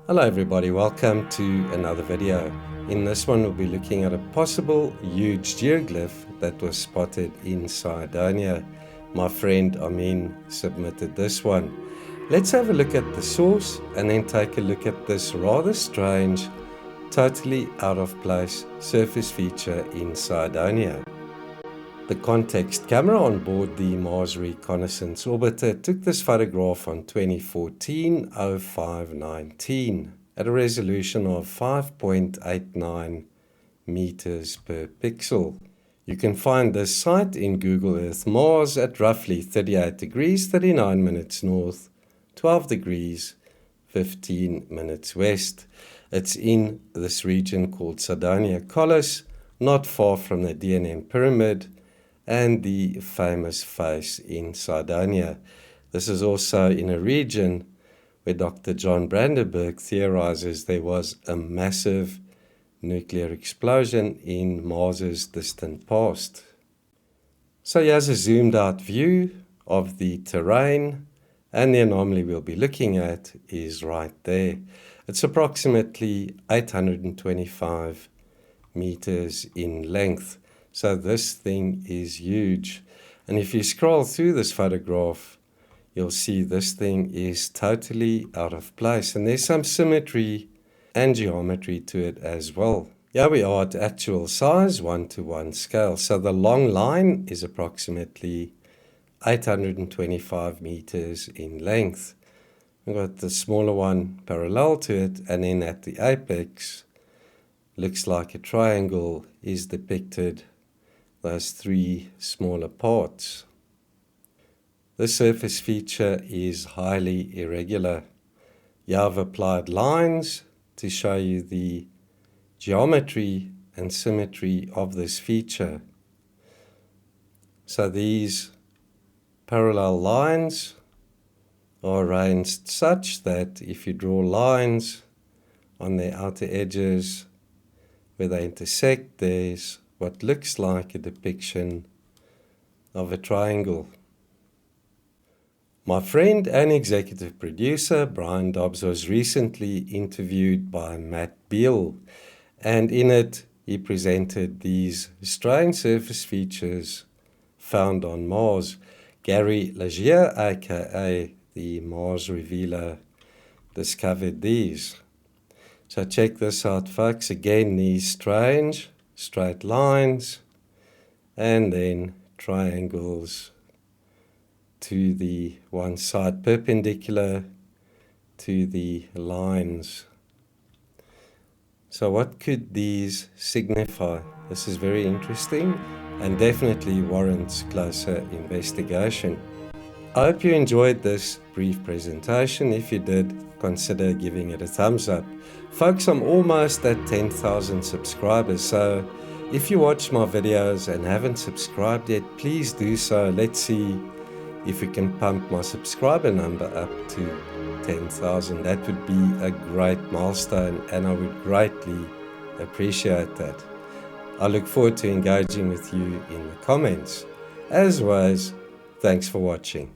Hello everybody, welcome to another video. In this one we'll be looking at a possible huge geoglyph that was spotted in Cydonia. My friend Amine submitted this one. Let's have a look at the source and then take a look at this rather strange, totally out of place surface feature in Cydonia. The context camera on board the Mars Reconnaissance orbiter took this photograph on 2014-05-19 at a resolution of 5.89 meters per pixel. You can find this site in Google Earth Mars at roughly 38 degrees 39 minutes north, 12 degrees 15 minutes west. It's in this region called Cydonia Collis, not far from the D&M Pyramid and the famous face in Cydonia. This is also in a region where Dr. John Brandenburg theorizes there was a massive nuclear explosion in Mars's distant past. So here's a zoomed out view of the terrain, and the anomaly we'll be looking at is right there. It's approximately 825 meters in length. So this thing is huge. And if you scroll through this photograph, you'll see this thing is totally out of place. And there's some symmetry and geometry to it as well. Here we are at actual size, 1:1 scale. So the long line is approximately 825 meters in length. We've got the smaller one parallel to it, and then at the apex, looks like a triangle is depicted those three smaller parts. This surface feature is highly irregular. You have applied lines to show you the geometry and symmetry of this feature. So these parallel lines are arranged such that if you draw lines on their outer edges where they intersect, there's what looks like a depiction of a triangle. My friend and executive producer Brian Dobbs was recently interviewed by Matt Beale, and in it he presented these strange surface features found on Mars. Gary Lagier, aka the Mars Revealer, discovered these. So check this out, folks. Again, these strange straight lines and then triangles to the one side perpendicular to the lines. So what could these signify? This is very interesting and definitely warrants closer investigation. I hope you enjoyed this brief presentation. If you did, consider giving it a thumbs up. Folks, I'm almost at 10,000 subscribers, so if you watch my videos and haven't subscribed yet, please do so. Let's see if we can pump my subscriber number up to 10,000. That would be a great milestone, and I would greatly appreciate that. I look forward to engaging with you in the comments. As always, thanks for watching.